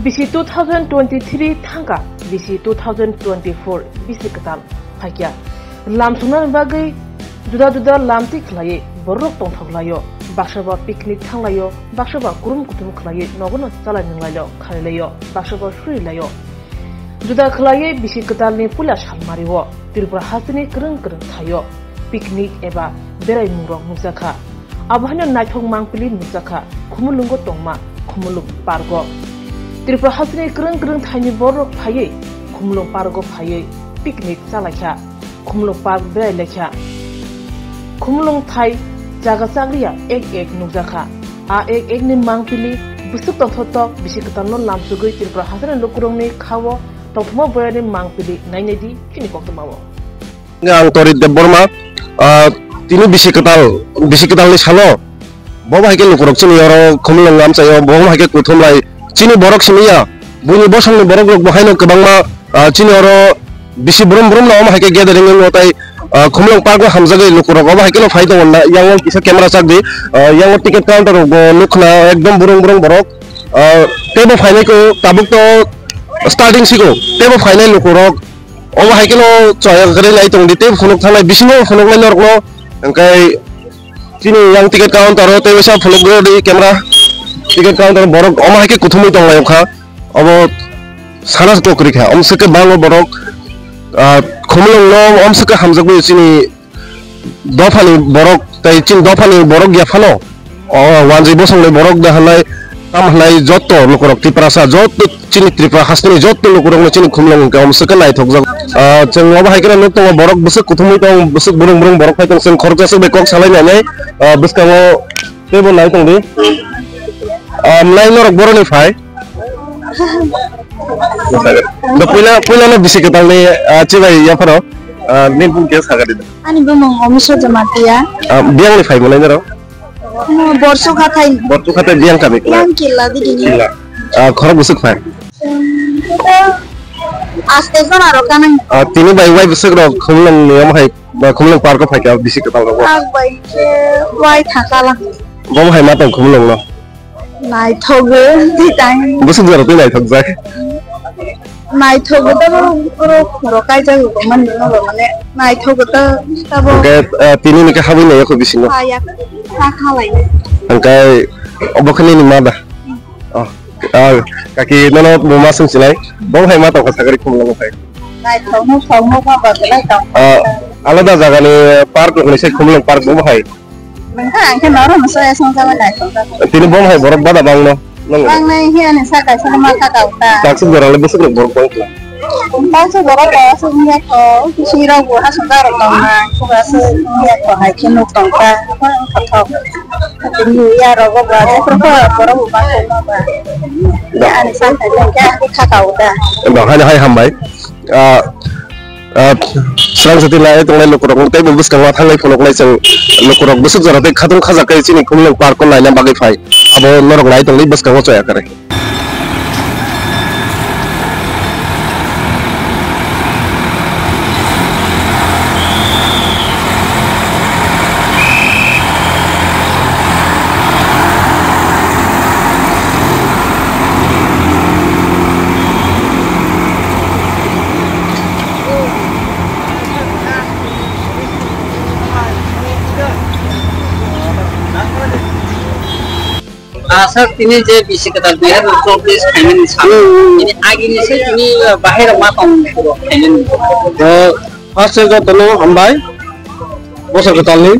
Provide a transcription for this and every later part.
BC 2023 thangka BC 2024 BC ketal phaikya lam thungna bagai juda lamti khlai borok tong thlayo baksaba picnic thanglayo baksaba kurum kutum khlai nogono chalai ninglayo khailayo baksaba shuilayo juda khlai BC ketal ni pula shalmariwo Tripura hasini kereng thayo picnic eba berai murong muzakha abhanya naithong mangpili muzakha khumulungo tongma khumulung pargo Tripura hasini kereng thani borok phaiye khumulung pargo phaiye picnic salakha khumulung park berai lekha khumulung thai jaga sagriya ek nuzakha a ek ni mangpili busuk tongthot bisi ketalno lamsugui Tripura hasini lokurongni khawo tongthmo boyani mangpili nainedi kini koktomawo ngang Torit Deborma tini bisi ketal ni salo boba hake lukurok chini yoro khumulung lam chayo boba hake kuthumlai chini borok simiya buni bosong ni borok lok bahaino kebangma chini yoro bisi brum na oma hake gathering ngotai khumulung park hamjagai lukurok oba hake no faida wonna yang kisa camera chakdi yang ticket counter go lukhna ekdom burung borok tebo fainai ko tabuk to starting sigo tebo fainai lukurok oba hake no choya gare lai tong dite phunuk thanai bisingo phunuk lai norkno angkai chini yang ticket counter tebo sa phunuk go di camera tiket counter borok oma hake kuthumui tonglayo kha obo sanas kokri kha omsake bango borok khumulung no omsake hamjagui chini dofani borok tai chin dofani borok ya phano wanji bosong le borok da halai tam halai jotto lokorok Tripura jotto chini Tripura hasni jotto lokorok no chini khumulung ka omsake nai thokjak cheng obo hake no tong borok busuk kuthumui tong busuk burung borok phai tong sen khorja se bekok salai nai buskango tebo nai tong di lain orang boroni fai. Do pula na bisi ketal ni cibai ya paro. Ni pun kes haga dida. Ani bumong omiso jamatia. Biang ni fai mulai nero. Borsu khatai. Borsu khatai biang kami. Biang kila di gini. Kila. Khorok busuk fai. Aste kan arokan. Tini bai wai busuk ro khumlung ni am hai khumlung park fai ka bisi ketal ro. Bai wai thakala. Bom hai matang khumlung lo. Nai thoge di tang busuk jaro tu nai thok jai nai thoge ta ro kai ja go man no mane nai thoge ta ta bo ke tini ni ka habi nei ko bisingo ya ta khalai angkai obokhani ni mada kaki nono boma sing silai bom hai matang ka sagari khumlung fai nai thoge ba ba lai ta alada jaga ni park ni se khumlung park bom hai Ang kenara masaya sang sama nai thoge tini bom hai borok bada bang no bang nai hian sa ka sa ma ka ta taksub jara lebih sek borok bang la ta sa borok ka sa ni ko sira go ha sa daro ta na ko ga sa ni ko hai kinu tong ta ka thok tin ya ro go ba sa ko borok ba ko ba ya ani sa ka ka ta ta ndo hai hambai serang setilai tonglai lukurok ngai bubus kangwa thanglai phunok lai chang lukurok busuk jara te khatung khaja kai chini khumlung park ko lai na bagai phai abo norok lai tonglai bus kangwa choya kare Sir, ini je bisi ketal biar chocolate kainin sama. Ini agi ni sih ini bahaya matang kainin. first se go tono hambai bosa ketal ni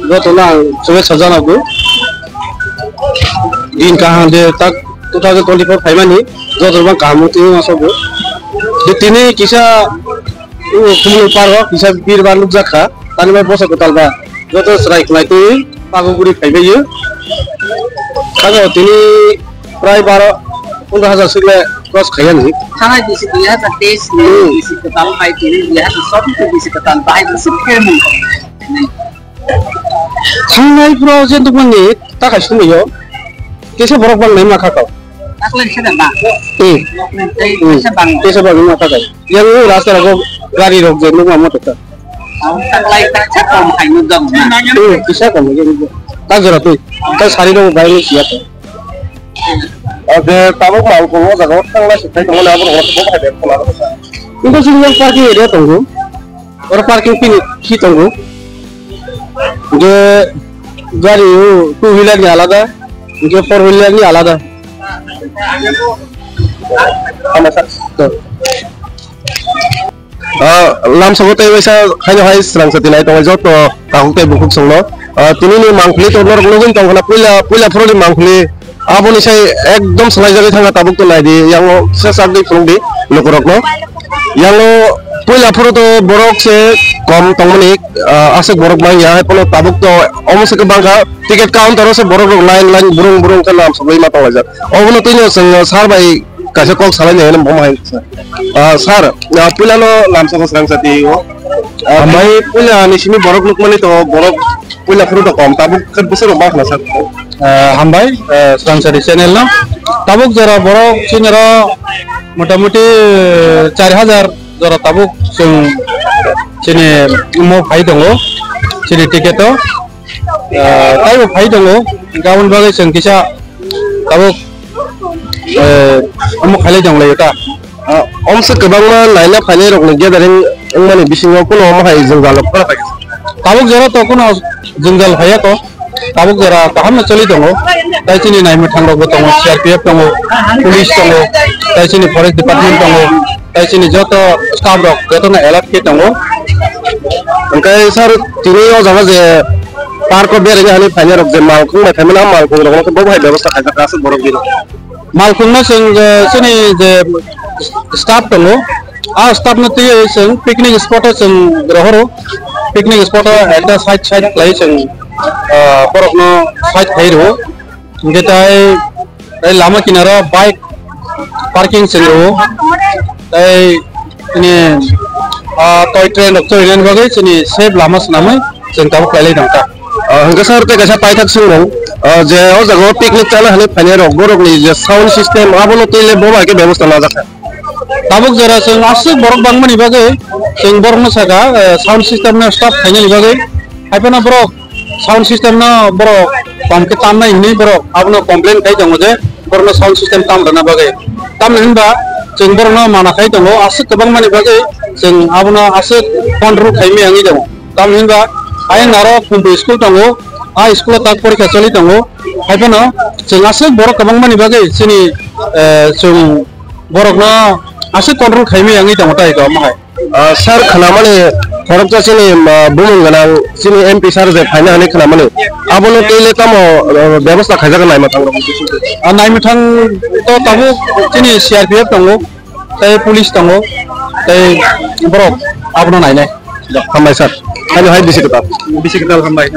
go tono suwe sajana go din kahan de tak 2024 phaimani go tono kamu tini maso go de tini kisa khumulung park kisa bir balu jakha tani mai bosa ketal ba go to strike lai tu paguguri phaibai kaga tini prai 12,000 sikle cross khayan ni Sana bisi dia tak tes ni bisi ketal pai ini dia tu sop tu bisi ketal pai besar kemu. sangai project tu ni tak kasih tu yo kese borok bang nem nakha kau Asal siapa bang? kese bang nem nakha kau yang ni rasta rago gari rok je nu ma motor ta Tak lain tak cakap kainin dong. kisa kamu je tak jara tu tak sari rok gari ni siap J tabuk malko jaga tangla sitai tong na boro bo hai be khola কিন্তু single parking area তঙ্গু ওর পার্কিং কি তঙ্গু যে গাড়ি two wheeler ni আলাদা যে four wheeler ni আলাদা lam sabote wesa khaino hai strang satinai tong jot kahukte bukuk songno tini ni mangkhli to lor login tong na puila froli mangkhli aboni sai ekdom salai jagai thanga tabuk to nai di yang se sagdi phung di lokorok no yang puila fro to borok se kom tongmani asek borok mang ya hai pono tabuk to omose ke bangka tiket counter se borok line burung ke lam sabai ma tong jat obono tino sar bai kasih kok salah nih nem bomai sar puila lo lam sama serang sati amai puila ni sini borok lukman itu borok puila fro to kom tabuk kan besar rumah lah sar hambai serang sati channel no tabuk jara borok sini ro motamuti 4000 jara tabuk sini mau fai dongo sini tiket to tai mau fai dongo gaun bagai sing kisa tabuk kamu kali jang lagi ta omse kebang ma lainnya kali rok nih jadi mana bisingnya pun om hai jenggal apa lagi tabuk jara to kuno jenggal hai to tabuk jara kaham na cali dongo tai sini nai metang rok dongo CRPF dongo polis dongo tai sini forest department dongo tai sini joto staff rok joto na alert ke dongo engkai sar tini o jaga je parko berenya hani fanya rok je malkung na family malkung rok ko bobai ব্যবস্থা খাইতা কাছে borok dino malkung na sini je staff dongo staff na ti picnic spot sing rohoro picnic spot ekta side place sing borok no side khairo getai ai lama kinara bike parking sing ro ai ini toy train bagai sini safe lama senamai sing tabu kali dangta hingga sar te kasa pai thak sing rong je o jago picnic chala hale fanya rok borok ni je sound system abono tile bobai ke ব্যবস্থা na jakha tabuk jara sing asuk borok bangmani bagai sing borok no saka sound system na stop khaini bagai haipana borok sound system na borok pam ke tam na ini borok abono complain kai jango je borok no sound system tam dana bagai tam hinba sing borok no mana kai jango asuk bangmani bagai sing abono asuk control khaimi angi jango tam hinba ai naro kumbu school tango school tak porikha chali tango haipana sing asuk borok bangmani bagai sini sing borok no asuk control khaimi angi jango tai ko mahai sar khanamani forokta sini bumung ganang sini MP sar je fanya hani khanamani abono tile tamo ব্যবস্থা khaijaga nai matang rok nai matang to tabu sini CRPF tango tai police tango tai borok abono nai nai hambai sar hani hai bisi ketal hambai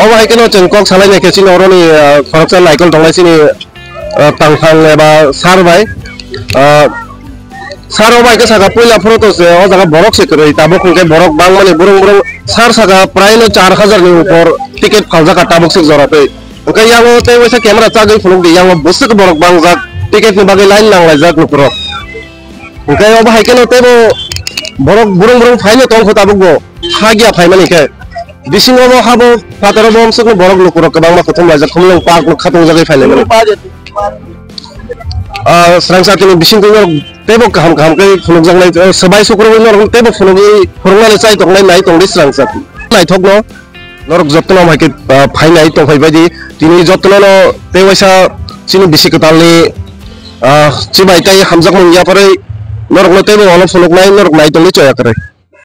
oba hai keno chengkok salai ne kesini oroni forokta laikol donglai sini tangphang eba sar bai sar obai ke saka puila photo se o jaga borok se kore tabuk ke borok bang mane burung sar saka prai no 4000 ni upor tiket phalja ka tabuk se jorate oke yang te wesa camera chagai phulung di yang busuk borok bang jak tiket ni bagai line lang jak nupro oke oba hai ke no te bo borok burung faino tong ko tabuk bo hagia faimani ke bisingo bo habo pataro bom se borok nupro ke bang ma kothom jak khumlong park no khatong jagai faile serang saat ini bising tuh tebok kaham ke phuluk jang lai sabai sukro nor tebok phulugi phurunga chai tong lai nai tong di serang sat nai thok no norok jotno ma ke phai nai tong phai badi tini jotno no tewaisa chini bisikatal ni chibai tai hamjak mung ya pare norok no tebok olop phuluk nai norok nai tong li choya kare